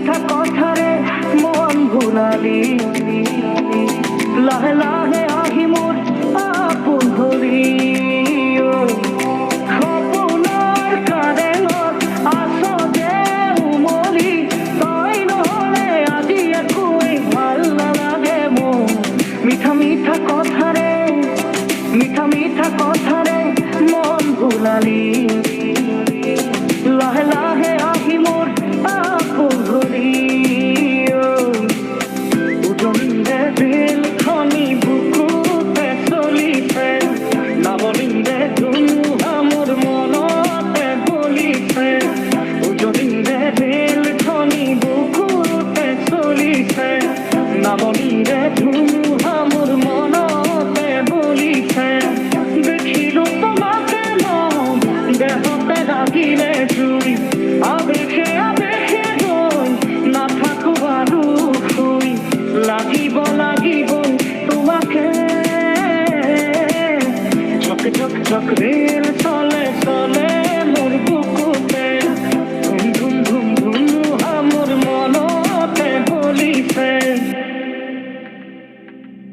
মিঠা কথারে মন ভুলালি লাহে লাহে আহি মোর আপন হলি সপোনৰ কাৰেঙত আছ যে উমলি তই নহলে আজি একোৱেই ভাল নালাগে মোৰ মিঠা মিঠা কথাৰে মন ভুলালি লাহে লাহে আহি মোর আপন হলি উজনিৰে বিলখনি বুকুতে চলিছে নাৱলিৰে ধুমুহা মোৰ মনতে বলিছে উজনিৰে বিলখনি বুকুতে চলিছে নাৱলিৰে ধুমুহা মোৰ মনতে বলিছে দেখিলো তোমাকে মন দেহতে লাগিলে জুই আবেশে আবেশে গৈ নাথাকো আৰু শুই লাগিব তোমাকে ঝক ঝক ঝক রেল